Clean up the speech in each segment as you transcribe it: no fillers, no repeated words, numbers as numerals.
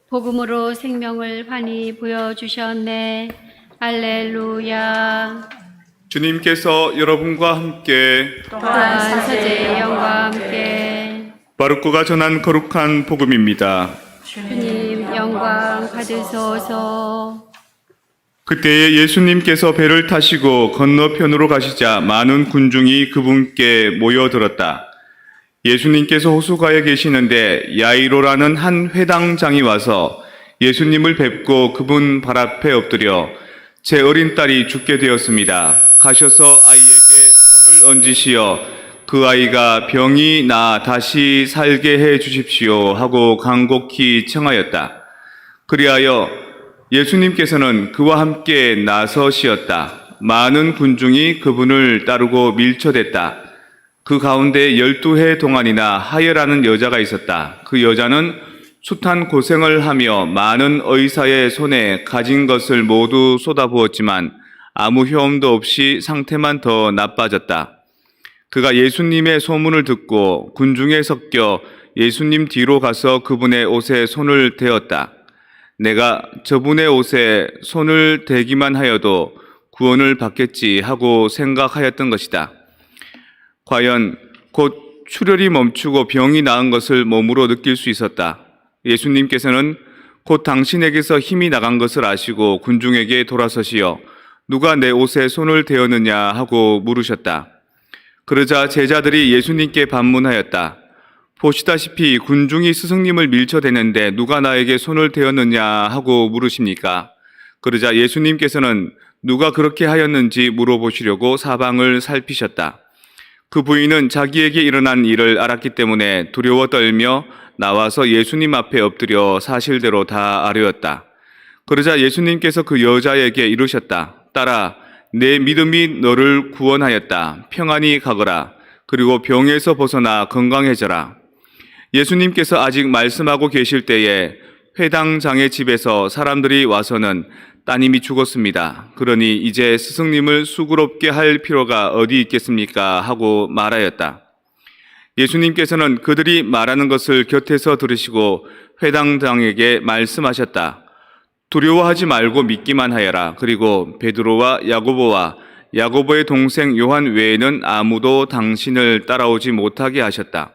복음으로 생명을 환히 보여주셨네. 할렐루야. 주님께서 여러분과 함께 또한 사제의 영과 함께 바르코가 전한 거룩한 복음입니다. 주님 영광 받으소서. 그때에 예수님께서 배를 타시고 건너편으로 가시자 많은 군중이 그분께 모여들었다. 예수님께서 호숫가에 계시는데 야이로라는 한 회당장이 와서 예수님을 뵙고 그분 발 앞에 엎드려 제 어린 딸이 죽게 되었습니다. 가셔서 아이에게 손을 얹으시어 그 아이가 병이 나 다시 살게 해 주십시오 하고 간곡히 청하였다. 그리하여 예수님께서는 그와 함께 나서시었다. 많은 군중이 그분을 따르고 밀쳐댔다. 그 가운데 12해 동안이나 하여라는 여자가 있었다. 그 여자는 숱한 고생을 하며 많은 의사의 손에 가진 것을 모두 쏟아부었지만 아무 효험도 없이 상태만 더 나빠졌다. 그가 예수님의 소문을 듣고 군중에 섞여 예수님 뒤로 가서 그분의 옷에 손을 대었다. 내가 저분의 옷에 손을 대기만 하여도 구원을 받겠지 하고 생각하였던 것이다. 과연 곧 출혈이 멈추고 병이 나은 것을 몸으로 느낄 수 있었다. 예수님께서는 곧 당신에게서 힘이 나간 것을 아시고 군중에게 돌아서시어 누가 내 옷에 손을 대었느냐 하고 물으셨다. 그러자 제자들이 예수님께 반문하였다. 보시다시피 군중이 스승님을 밀쳐대는데 누가 나에게 손을 대었느냐 하고 물으십니까? 그러자 예수님께서는 누가 그렇게 하였는지 물어보시려고 사방을 살피셨다. 그 부인은 자기에게 일어난 일을 알았기 때문에 두려워 떨며 나와서 예수님 앞에 엎드려 사실대로 다 아뢰었다. 그러자 예수님께서 그 여자에게 이르셨다. 딸아, 내 믿음이 너를 구원하였다. 평안히 가거라. 그리고 병에서 벗어나 건강해져라. 예수님께서 아직 말씀하고 계실 때에 회당장의 집에서 사람들이 와서는 따님이 죽었습니다. 그러니 이제 스승님을 수고롭게 할 필요가 어디 있겠습니까? 하고 말하였다. 예수님께서는 그들이 말하는 것을 곁에서 들으시고 회당장에게 말씀하셨다. 두려워하지 말고 믿기만 하여라. 그리고 베드로와 야고보와 야고보의 동생 요한 외에는 아무도 당신을 따라오지 못하게 하셨다.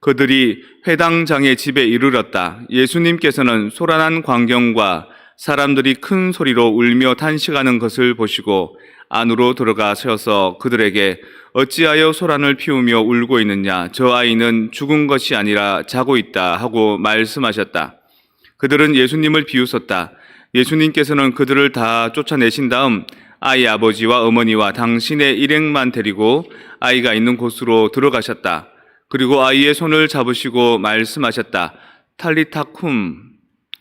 그들이 회당장의 집에 이르렀다. 예수님께서는 소란한 광경과 사람들이 큰 소리로 울며 탄식하는 것을 보시고 안으로 들어가 서서 그들에게 어찌하여 소란을 피우며 울고 있느냐? 저 아이는 죽은 것이 아니라 자고 있다 하고 말씀하셨다. 그들은 예수님을 비웃었다. 예수님께서는 그들을 다 쫓아내신 다음 아이 아버지와 어머니와 당신의 일행만 데리고 아이가 있는 곳으로 들어가셨다. 그리고 아이의 손을 잡으시고 말씀하셨다. 탈리타 쿰,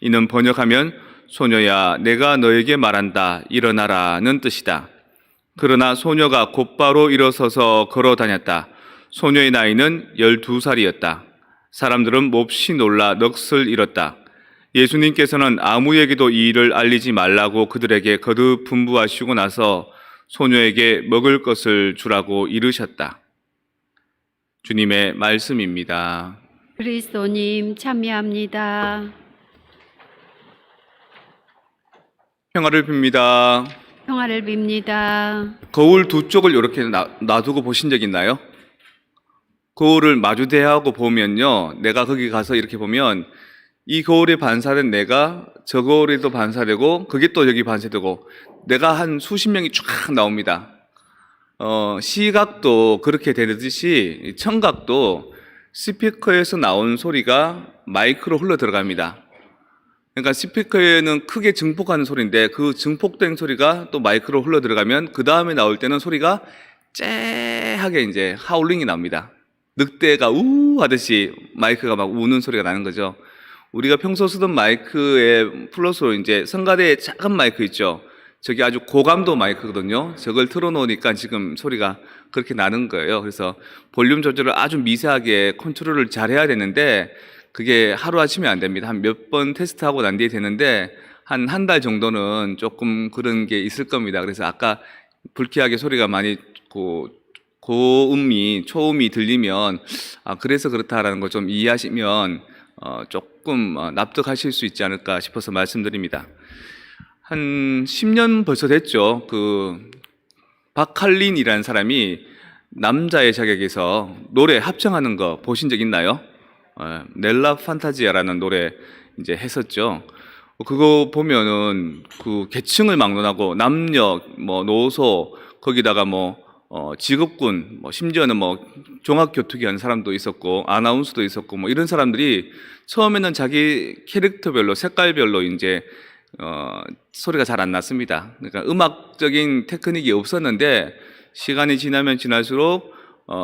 이는 번역하면 소녀야 내가 너에게 말한다 일어나라는 뜻이다. 그러나 소녀가 곧바로 일어서서 걸어 다녔다. 소녀의 나이는 12살이었다. 사람들은 몹시 놀라 넋을 잃었다. 예수님께서는 아무에게도 이 일을 알리지 말라고 그들에게 거듭 분부하시고 나서 소녀에게 먹을 것을 주라고 이르셨다. 주님의 말씀입니다. 그리스도님 참여합니다. 평화를 빕니다. 평화를 빕니다. 거울 두 쪽을 이렇게 놔두고 보신 적 있나요? 거울을 마주대하고 보면요, 내가 거기 가서 이렇게 보면 이 거울에 반사된 내가 저 거울에도 반사되고 그게 또 여기 반사되고 내가 한 수십 명이 쫙 나옵니다. 시각도 그렇게 되듯이 청각도 스피커에서 나온 소리가 마이크로 흘러 들어갑니다. 그러니까 스피커에는 크게 증폭하는 소리인데 그 증폭된 소리가 또 마이크로 흘러 들어가면 그 다음에 나올 때는 소리가 쨍하게 이제 하울링이 납니다. 늑대가 우 하듯이 마이크가 막 우는 소리가 나는 거죠. 우리가 평소 쓰던 마이크에 플러스로 이제 성가대에 작은 마이크 있죠. 저게 아주 고감도 마이크거든요. 저걸 틀어놓으니까 지금 소리가 그렇게 나는 거예요. 그래서 볼륨 조절을 아주 미세하게 컨트롤을 잘 해야 되는데 그게 하루아침에 안 됩니다. 한 몇 번 테스트하고 난 뒤에 되는데 한 달 정도는 조금 그런 게 있을 겁니다. 그래서 아까 불쾌하게 소리가 많이 고음이 초음이 들리면 그래서 그렇다라는 걸 좀 이해하시면 조금 납득하실 수 있지 않을까 싶어서 말씀드립니다. 한 10년 벌써 됐죠. 그 박할린이라는 사람이 남자의 자격에서 노래 합창하는 거 보신 적 있나요? 넬라 판타지아라는 노래 이제 했었죠. 그거 보면은 그 계층을 막론하고 남녀, 뭐 노소, 거기다가 뭐 직업군, 뭐 심지어는 뭐 종합교투기 하는 사람도 있었고 아나운서도 있었고 뭐 이런 사람들이 처음에는 자기 캐릭터별로 색깔별로 이제 소리가 잘 안 났습니다. 그러니까 음악적인 테크닉이 없었는데 시간이 지나면 지날수록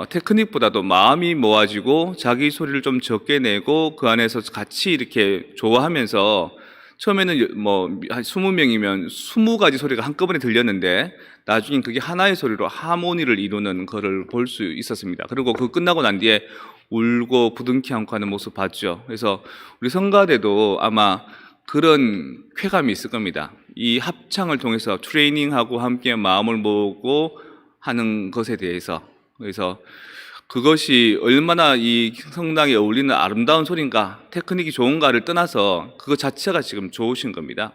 테크닉보다도 마음이 모아지고 자기 소리를 좀 적게 내고 그 안에서 같이 이렇게 좋아하면서 처음에는 뭐 한 20명이면 20가지 소리가 한꺼번에 들렸는데 나중엔 그게 하나의 소리로 하모니를 이루는 거를 볼 수 있었습니다. 그리고 그 끝나고 난 뒤에 울고 부둥키 안고 하는 모습 봤죠. 그래서 우리 성가대도 아마 그런 쾌감이 있을 겁니다. 이 합창을 통해서 트레이닝하고 함께 마음을 모으고 하는 것에 대해서. 그래서 그것이 얼마나 이 성당에 어울리는 아름다운 소리인가, 테크닉이 좋은가를 떠나서 그것 자체가 지금 좋으신 겁니다.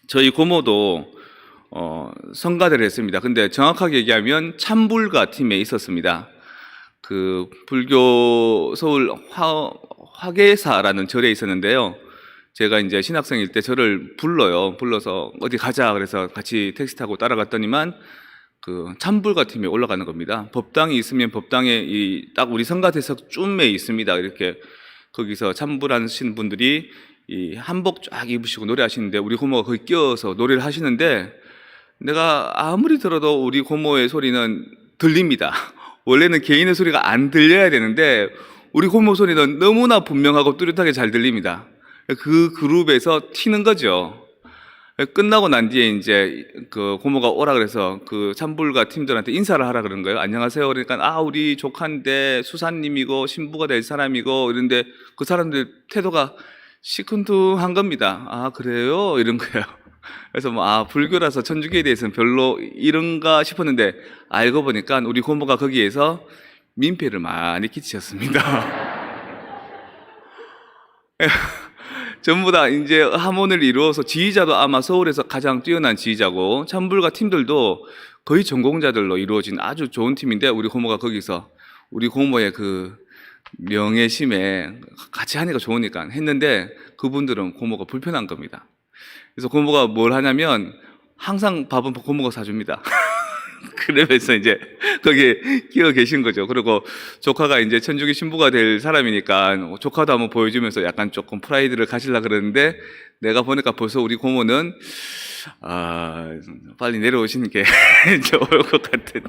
저희 고모도 성가대를 했습니다. 근데 정확하게 얘기하면 참불가 팀에 있었습니다. 그 불교 서울 화계사라는 절에 있었는데요. 제가 이제 신학생일 때 저를 불러서 어디 가자 그래서 같이 택시 타고 따라갔더니만 그 참불가 팀에 올라가는 겁니다. 법당이 있으면 법당에 딱 우리 성가대석쯤에 있습니다. 이렇게 거기서 참불하시는 분들이 이 한복 쫙 입으시고 노래하시는데 우리 고모가 거기 끼어서 노래를 하시는데 내가 아무리 들어도 우리 고모의 소리는 들립니다. 원래는 개인의 소리가 안 들려야 되는데 우리 고모 소리는 너무나 분명하고 뚜렷하게 잘 들립니다. 그 그룹에서 튀는 거죠. 끝나고 난 뒤에 이제 그 고모가 오라 그래서 그 참불가 팀들한테 인사를 하라 그런 거예요. 안녕하세요. 그러니까 우리 조카인데 수사님이고 신부가 될 사람이고 이런데 그 사람들 태도가 시큰둥한 겁니다. 그래요? 이런 거예요. 그래서 뭐 불교라서 천주교에 대해서는 별로 이런가 싶었는데 알고 보니까 우리 고모가 거기에서 민폐를 많이 끼치셨습니다. 전부 다 이제 하모니를 이루어서 지휘자도 아마 서울에서 가장 뛰어난 지휘자고 참불가 팀들도 거의 전공자들로 이루어진 아주 좋은 팀인데 우리 고모가 거기서 우리 고모의 그 명예심에 같이 하니까 좋으니까 했는데 그분들은 고모가 불편한 겁니다. 그래서 고모가 뭘 하냐면 항상 밥은 고모가 사줍니다. 그러면서 이제 거기에 끼어 계신 거죠. 그리고 조카가 이제 천주교 신부가 될 사람이니까 조카도 한번 보여주면서 약간 조금 프라이드를 가지려고 그러는데 내가 보니까 벌써 우리 고모는 빨리 내려오시는 게 좋을 것 같은.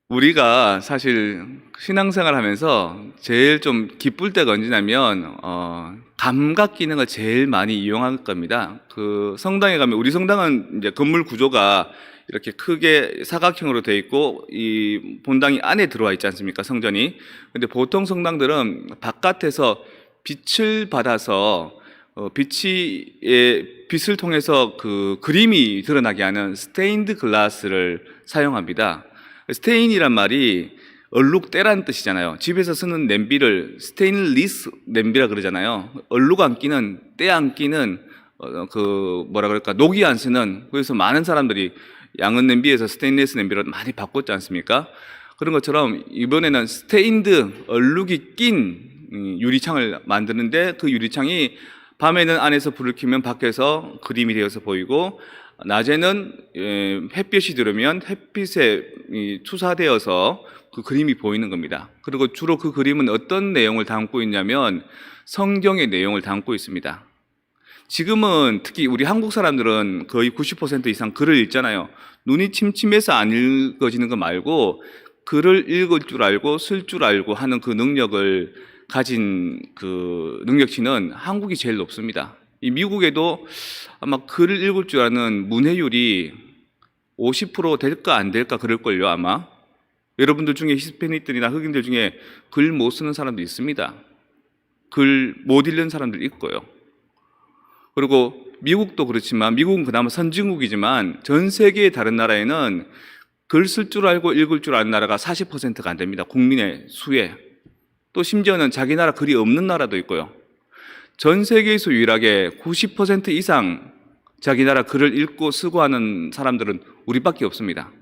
우리가 사실 신앙생활 하면서 제일 좀 기쁠 때가 언제냐면 감각 기능을 제일 많이 이용할 겁니다. 그 성당에 가면 우리 성당은 이제 건물 구조가 이렇게 크게 사각형으로 되어 있고 이 본당이 안에 들어와 있지 않습니까? 성전이. 근데 보통 성당들은 바깥에서 빛을 받아서 빛을 통해서 그 그림이 드러나게 하는 스테인드 글라스를 사용합니다. 스테인이란 말이 얼룩때란 뜻이잖아요. 집에서 쓰는 냄비를 스테인리스 냄비라 그러잖아요. 얼룩 안 끼는, 때 안 끼는, 녹이 안 쓰는. 그래서 많은 사람들이 양은 냄비에서 스테인리스 냄비로 많이 바꿨지 않습니까? 그런 것처럼 이번에는 스테인드, 얼룩이 낀 유리창을 만드는데 그 유리창이 밤에는 안에서 불을 켜면 밖에서 그림이 되어서 보이고 낮에는 햇볕이 들어오면 햇빛에 투사되어서 그 그림이 보이는 겁니다. 그리고 주로 그 그림은 어떤 내용을 담고 있냐면 성경의 내용을 담고 있습니다. 지금은 특히 우리 한국 사람들은 거의 90% 이상 글을 읽잖아요. 눈이 침침해서 안 읽어지는 거 말고 글을 읽을 줄 알고 쓸 줄 알고 하는 그 능력을 가진 그 능력치는 한국이 제일 높습니다. 이 미국에도 아마 글을 읽을 줄 아는 문해율이 50% 될까 안 될까 그럴걸요 아마. 여러분들 중에 히스패닉들이나 흑인들 중에 글 못 쓰는 사람도 있습니다. 글 못 읽는 사람들 있고요. 그리고 미국도 그렇지만 미국은 그나마 선진국이지만 전 세계의 다른 나라에는 글 쓸 줄 알고 읽을 줄 아는 나라가 40%가 안 됩니다. 국민의 수에. 또 심지어는 자기 나라 글이 없는 나라도 있고요. 전 세계에서 유일하게 90% 이상 자기 나라 글을 읽고 쓰고 하는 사람들은 우리밖에 없습니다.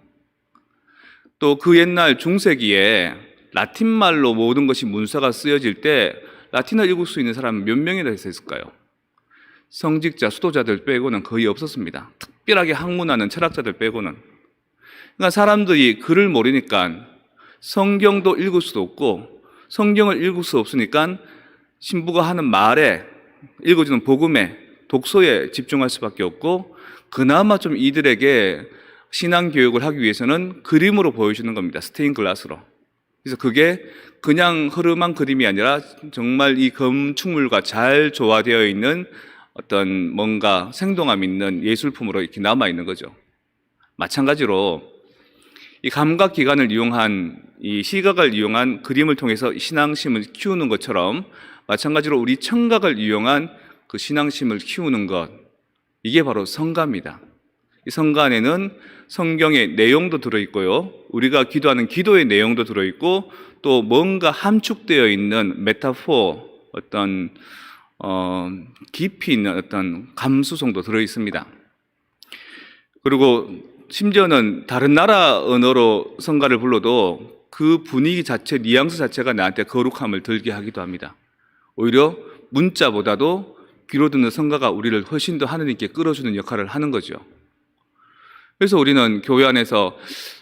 또 그 옛날 중세기에 라틴말로 모든 것이 문서가 쓰여질 때 라틴어 읽을 수 있는 사람은 몇 명이나 있을까요? 성직자, 수도자들 빼고는 거의 없었습니다. 특별하게 학문하는 철학자들 빼고는. 그러니까 사람들이 글을 모르니까 성경도 읽을 수도 없고 성경을 읽을 수 없으니까 신부가 하는 말에 읽어주는 복음에 독서에 집중할 수밖에 없고 그나마 좀 이들에게 신앙 교육을 하기 위해서는 그림으로 보여주는 겁니다. 스테인 글라스로. 그래서 그게 그냥 흐름한 그림이 아니라 정말 이 건축물과 잘 조화되어 있는 어떤 뭔가 생동감 있는 예술품으로 이렇게 남아 있는 거죠. 마찬가지로 이 감각 기관을 이용한 이 시각을 이용한 그림을 통해서 신앙심을 키우는 것처럼 마찬가지로 우리 청각을 이용한 그 신앙심을 키우는 것, 이게 바로 성가입니다. 이 성가 안에는 성경의 내용도 들어있고요, 우리가 기도하는 기도의 내용도 들어있고 또 뭔가 함축되어 있는 메타포, 어떤 깊이 있는 어떤 감수성도 들어있습니다. 그리고 심지어는 다른 나라 언어로 성가를 불러도 그 분위기 자체, 뉘앙스 자체가 나한테 거룩함을 들게 하기도 합니다. 오히려 문자보다도 귀로 듣는 성가가 우리를 훨씬 더 하느님께 끌어주는 역할을 하는 거죠. 그래서 우리는 교회 안에서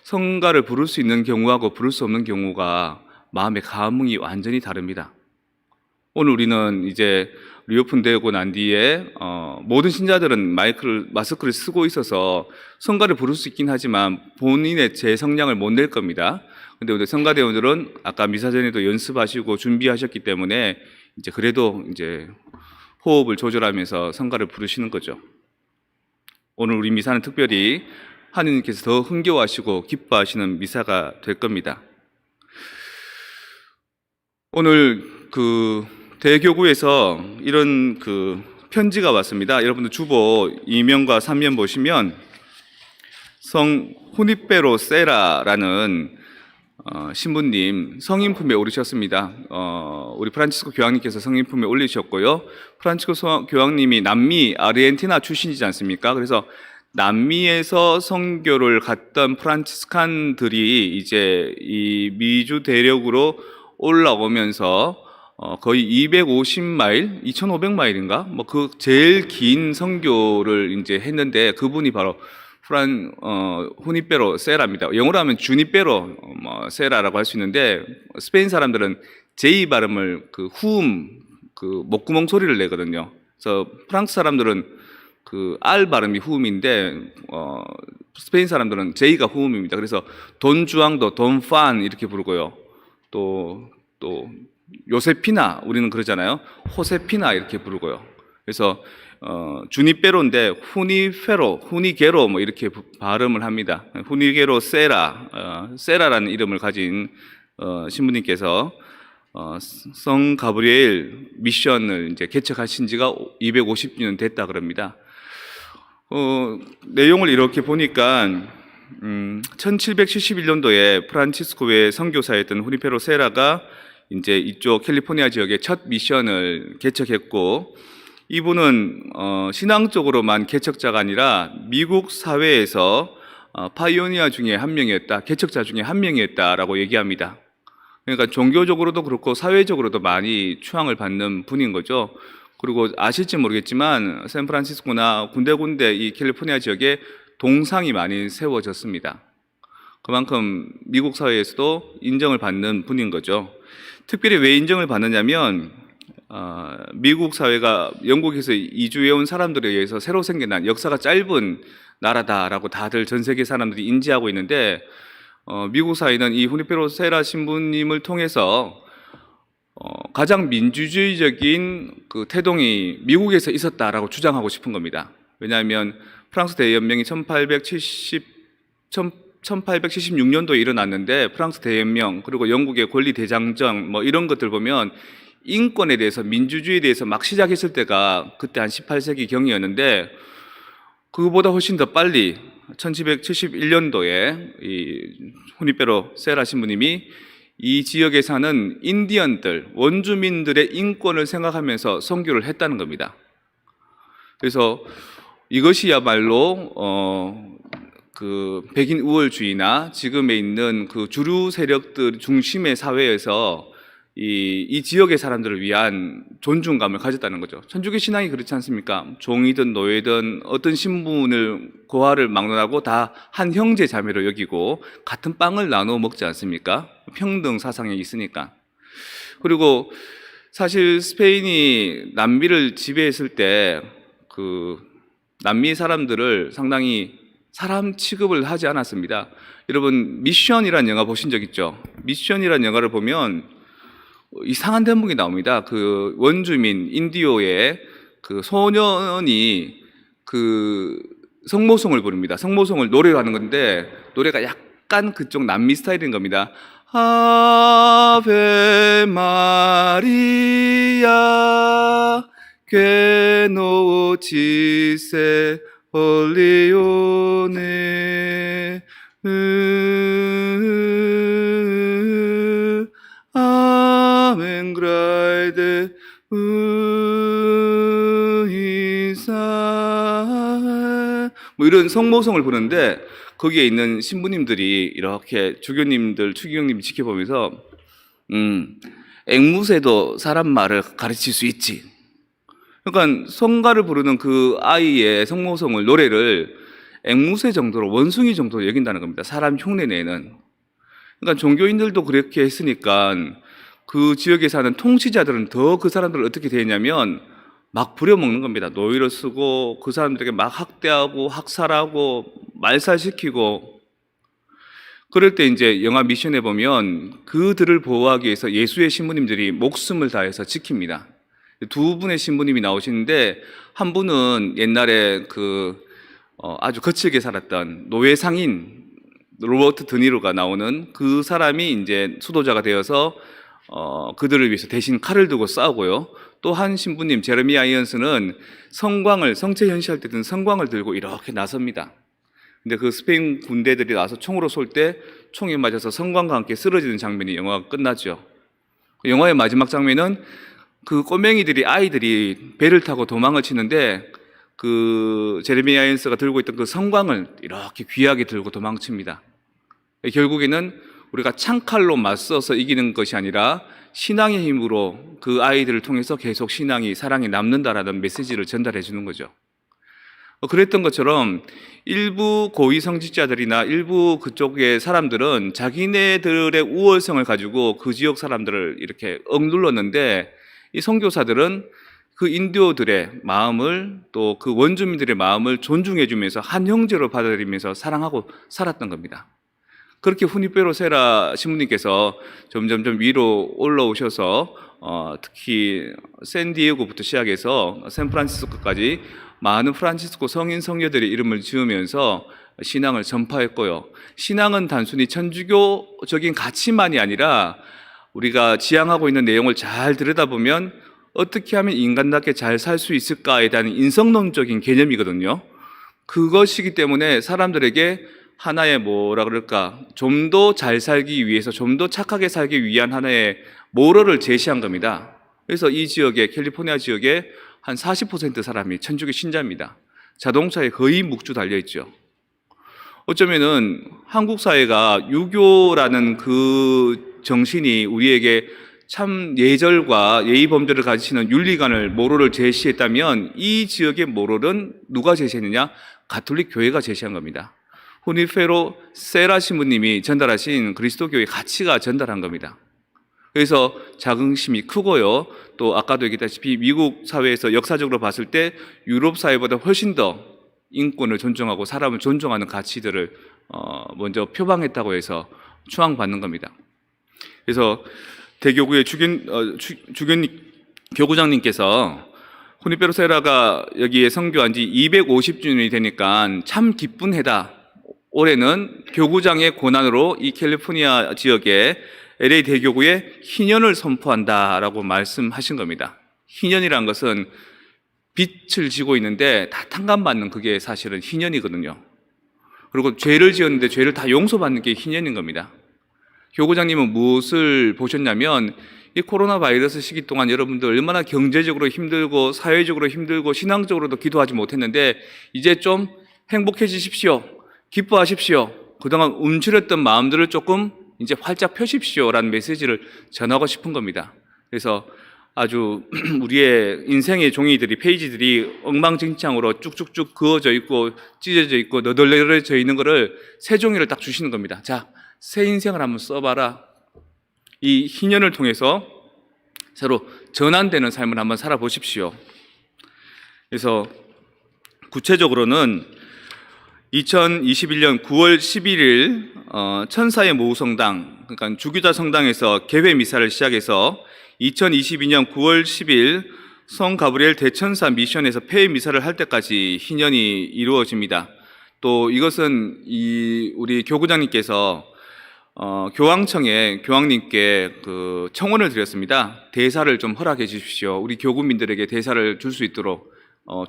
성가를 부를 수 있는 경우하고 부를 수 없는 경우가 마음의 감흥이 완전히 다릅니다. 오늘 우리는 이제 리오픈되고 난 뒤에 모든 신자들은 마스크를 쓰고 있어서 성가를 부를 수 있긴 하지만 본인의 제 성량을 못 낼 겁니다. 근데 우리 성가대원들은 아까 미사 전에도 연습하시고 준비하셨기 때문에 이제 그래도 이제 호흡을 조절하면서 성가를 부르시는 거죠. 오늘 우리 미사는 특별히 하느님께서 더 흥겨워하시고 기뻐하시는 미사가 될 겁니다. 오늘 그 대교구에서 이런 그 편지가 왔습니다. 여러분들 주보 2면과 3면 보시면 성 후니페로 세라라는 신부님 성인품에 오르셨습니다. 우리 프란치스코 교황님께서 성인품에 올리셨고요. 프란치스코 교황님이 남미 아르헨티나 출신이지 않습니까? 그래서 남미에서 선교를 갔던 프란치스칸들이 이제 이 미주 대륙으로 올라오면서 거의 250마일, 2500마일인가? 뭐 그 제일 긴 선교를 이제 했는데 그분이 바로 후니페로 세라입니다. 영어로 하면 주니페로 세라라고 할 수 있는데 스페인 사람들은 J 발음을 그 후음, 그 목구멍 소리를 내거든요. 그래서 프랑스 사람들은 그 R 발음이 후음인데 스페인 사람들은 J가 후음입니다. 그래서 돈 주앙도 돈 판 이렇게 부르고요. 또 요세피나 우리는 그러잖아요. 호세피나 이렇게 부르고요. 그래서 주니페로인데 후니게로 뭐 이렇게 발음을 합니다. 후니게로 세라라는 이름을 가진 신부님께서 성 가브리엘 미션을 이제 개척하신 지가 250년 됐다 그럽니다. 내용을 이렇게 보니까 1771년도에 프란치스코의 선교사였던 후니페로 세라가 이제 이쪽 캘리포니아 지역에 첫 미션을 개척했고, 이분은 신앙적으로만 개척자가 아니라 미국 사회에서 파이오니아 중에 한 명이었다, 개척자 중에 한 명이었다라고 얘기합니다. 그러니까 종교적으로도 그렇고 사회적으로도 많이 추앙을 받는 분인 거죠. 그리고 아실지 모르겠지만 샌프란시스코나 군데군데 이 캘리포니아 지역에 동상이 많이 세워졌습니다. 그만큼 미국 사회에서도 인정을 받는 분인 거죠. 특별히 왜 인정을 받느냐면 미국 사회가 영국에서 이주해 온 사람들에 의해서 새로 생겨난 역사가 짧은 나라다라고 다들 전 세계 사람들이 인지하고 있는데, 미국 사회는 이 후니페로 세라 신부님을 통해서 가장 민주주의적인 그 태동이 미국에서 있었다라고 주장하고 싶은 겁니다. 왜냐하면 프랑스 대연맹이 1876년도에 일어났는데, 프랑스 대연명 그리고 영국의 권리 대장정 뭐 이런 것들 보면 인권에 대해서, 민주주의에 대해서 막 시작했을 때가 그때 한 18세기 경이었는데, 그거보다 훨씬 더 빨리 1771년도에 이 후니페로 세라 신부님이 이 지역에 사는 인디언들, 원주민들의 인권을 생각하면서 선교를 했다는 겁니다. 그래서 이것이야말로 그 백인 우월주의나 지금에 있는 그 주류 세력들 중심의 사회에서 이 지역의 사람들을 위한 존중감을 가졌다는 거죠. 천주교 신앙이 그렇지 않습니까? 종이든 노예든 어떤 신분을 고하를 막론하고 다 한 형제 자매로 여기고 같은 빵을 나눠 먹지 않습니까? 평등 사상이 있으니까. 그리고 사실 스페인이 남미를 지배했을 때 그 남미 사람들을 상당히 사람 취급을 하지 않았습니다. 여러분 미션이라는 영화 보신 적 있죠? 미션이라는 영화를 보면 이상한 대목이 나옵니다. 그 원주민 인디오의 그 소년이 그 성모송을 부릅니다. 성모송을 노래로 하는 건데 노래가 약간 그쪽 남미 스타일인 겁니다. 아베 마리아 게노치세 홀리오네 아멘 그라이데 의사 뭐 이런 성모성을 부르는데 거기에 있는 신부님들이 이렇게 주교님들, 추기경님이 지켜보면서 앵무새도 사람 말을 가르칠 수 있지. 그러니까 성가를 부르는 그 아이의 성모성을 노래를 앵무새 정도로 원숭이 정도로 여긴다는 겁니다. 사람 흉내내는. 그러니까 종교인들도 그렇게 했으니까 그 지역에 사는 통치자들은 더 그 사람들을 어떻게 대했냐면 막 부려먹는 겁니다. 노예로 쓰고 그 사람들에게 막 학대하고 학살하고 말살시키고. 그럴 때 이제 영화 미션에 보면 그들을 보호하기 위해서 예수의 신부님들이 목숨을 다해서 지킵니다. 두 분의 신부님이 나오시는데 한 분은 옛날에 아주 거칠게 살았던 노예 상인 로버트 드니로가 나오는 그 사람이 이제 수도자가 되어서 그들을 위해서 대신 칼을 들고 싸우고요. 또 한 신부님 제레미 아이언스는 성체 현시할 때 든 성광을 들고 이렇게 나섭니다. 근데 그 스페인 군대들이 나서 총으로 쏠 때 총에 맞아서 성광과 함께 쓰러지는 장면이 영화가 끝나죠. 영화의 마지막 장면은 그 꼬맹이들이 아이들이 배를 타고 도망을 치는데 그 제레미 아이언스가 들고 있던 그 성광을 이렇게 귀하게 들고 도망칩니다. 결국에는 우리가 창칼로 맞서서 이기는 것이 아니라 신앙의 힘으로 그 아이들을 통해서 계속 신앙이 사랑이 남는다라는 메시지를 전달해 주는 거죠. 그랬던 것처럼 일부 고위 성직자들이나 일부 그쪽의 사람들은 자기네들의 우월성을 가지고 그 지역 사람들을 이렇게 억눌렀는데 이 선교사들은 그 인디오들의 마음을 또 그 원주민들의 마음을 존중해 주면서 한 형제로 받아들이면서 사랑하고 살았던 겁니다. 그렇게 후니페로 세라 신부님께서 점점 위로 올라오셔서 특히 샌디에고부터 시작해서 샌프란시스코까지 많은 프란치스코 성인 성녀들의 이름을 지으면서 신앙을 전파했고요. 신앙은 단순히 천주교적인 가치만이 아니라 우리가 지향하고 있는 내용을 잘 들여다보면 어떻게 하면 인간답게 잘 살 수 있을까에 대한 인성론적인 개념이거든요. 그것이기 때문에 사람들에게 하나의 좀 더 잘 살기 위해서 좀 더 착하게 살기 위한 하나의 모럴을 제시한 겁니다. 그래서 이 지역에 캘리포니아 지역에 한 40% 사람이 천주교 신자입니다. 자동차에 거의 묵주 달려있죠. 어쩌면은 한국 사회가 유교라는 그 정신이 우리에게 참 예절과 예의 범절을 가지시는 윤리관을 모럴을 제시했다면 이 지역의 모럴은 누가 제시했느냐? 가톨릭 교회가 제시한 겁니다. 후니페로 세라 신부님이 전달하신 그리스도교의 가치가 전달한 겁니다. 그래서 자긍심이 크고요. 또 아까도 얘기했다시피 미국 사회에서 역사적으로 봤을 때 유럽 사회보다 훨씬 더 인권을 존중하고 사람을 존중하는 가치들을 먼저 표방했다고 해서 추앙받는 겁니다. 그래서 대교구의 교구장님께서 후니페로 세라가 여기에 선교한 지 250주년이 되니까 참 기쁜 해다. 올해는 교구장의 고난으로 이 캘리포니아 지역에 LA 대교구에 희년을 선포한다라고 말씀하신 겁니다. 희년이란 것은 빛을 지고 있는데 다 탕감받는 그게 사실은 희년이거든요. 그리고 죄를 지었는데 죄를 다 용서받는 게 희년인 겁니다. 교구장님은 무엇을 보셨냐면 이 코로나 바이러스 시기 동안 여러분들 얼마나 경제적으로 힘들고 사회적으로 힘들고 신앙적으로도 기도하지 못했는데 이제 좀 행복해지십시오. 기뻐하십시오. 그동안 움츠렸던 마음들을 조금 이제 활짝 펴십시오라는 메시지를 전하고 싶은 겁니다. 그래서 아주 우리의 인생의 종이들이 페이지들이 엉망진창으로 쭉쭉쭉 그어져 있고 찢어져 있고 너덜너덜해져 있는 거를 새 종이를 딱 주시는 겁니다. 자, 새 인생을 한번 써봐라. 이 희년을 통해서 서로 전환되는 삶을 한번 살아보십시오. 그래서 구체적으로는 2021년 9월 11일 천사의 모우성당, 그러니까 주기자 성당에서 개회 미사를 시작해서 2022년 9월 10일 성 가브리엘 대천사 미션에서 폐회 미사를 할 때까지 희년이 이루어집니다. 또 이것은 우리 교구장님께서 교황청에 교황님께 그 청원을 드렸습니다. 대사를 좀 허락해 주십시오. 우리 교구민들에게 대사를 줄 수 있도록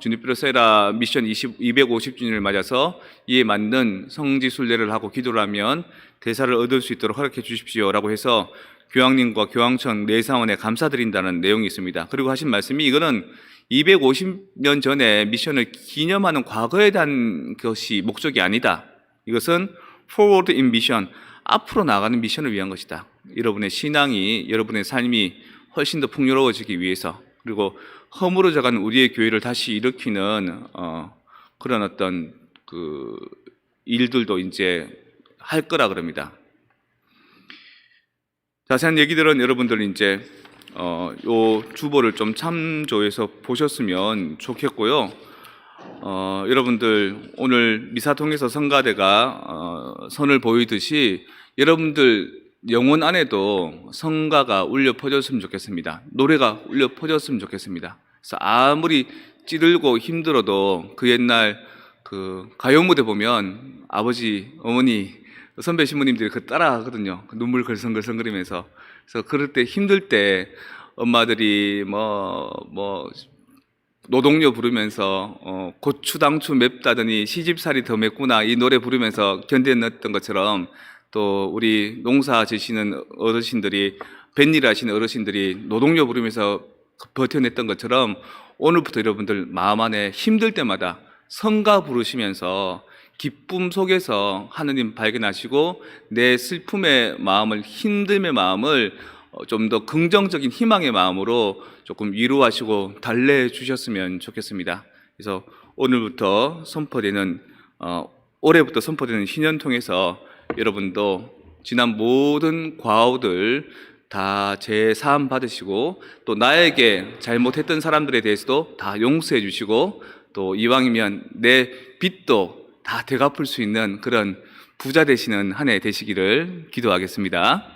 주니페로 세라 미션 250주년을 맞아서 이에 맞는 성지 순례를 하고 기도를 하면 대사를 얻을 수 있도록 허락해 주십시오라고 해서 교황님과 교황청 내사원에 감사드린다는 내용이 있습니다. 그리고 하신 말씀이 이거는 250년 전에 미션을 기념하는 과거에 대한 것이 목적이 아니다. 이것은 forward in mission, 앞으로 나가는 미션을 위한 것이다. 여러분의 신앙이, 여러분의 삶이 훨씬 더 풍요로워지기 위해서, 그리고 허물어져가는 우리의 교회를 다시 일으키는 그런 어떤 그 일들도 이제 할 거라 그럽니다. 자세한 얘기들은 여러분들 이제 요 주보를 좀 참조해서 보셨으면 좋겠고요. 여러분들 오늘 미사 통해서 성가대가 선을 보이듯이 여러분들 영혼 안에도 성가가 울려 퍼졌으면 좋겠습니다. 노래가 울려 퍼졌으면 좋겠습니다. 그래서 아무리 찌들고 힘들어도 그 옛날 그 가요 무대 보면 아버지, 어머니, 선배 신부님들이 그 따라하거든요. 눈물 걸성걸성거리면서. 그래서 그럴 때 힘들 때 엄마들이 노동요 부르면서 고추당추 맵다더니 시집살이 더 맵구나 이 노래 부르면서 견뎌냈던 것처럼 또 우리 농사 지시는 어르신들이 뱃일 하시는 어르신들이 노동요 부르면서 버텨냈던 것처럼 오늘부터 여러분들 마음 안에 힘들 때마다 성가 부르시면서 기쁨 속에서 하느님 발견하시고 내 슬픔의 마음을, 힘듦의 마음을 좀 더 긍정적인 희망의 마음으로 조금 위로하시고 달래해 주셨으면 좋겠습니다. 그래서 오늘부터 선포되는 올해부터 선포되는 희년 통해서 여러분도 지난 모든 과오들 다 제사함 받으시고 또 나에게 잘못했던 사람들에 대해서도 다 용서해 주시고 또 이왕이면 내 빚도 다 되갚을 수 있는 그런 부자 되시는 한 해 되시기를 기도하겠습니다.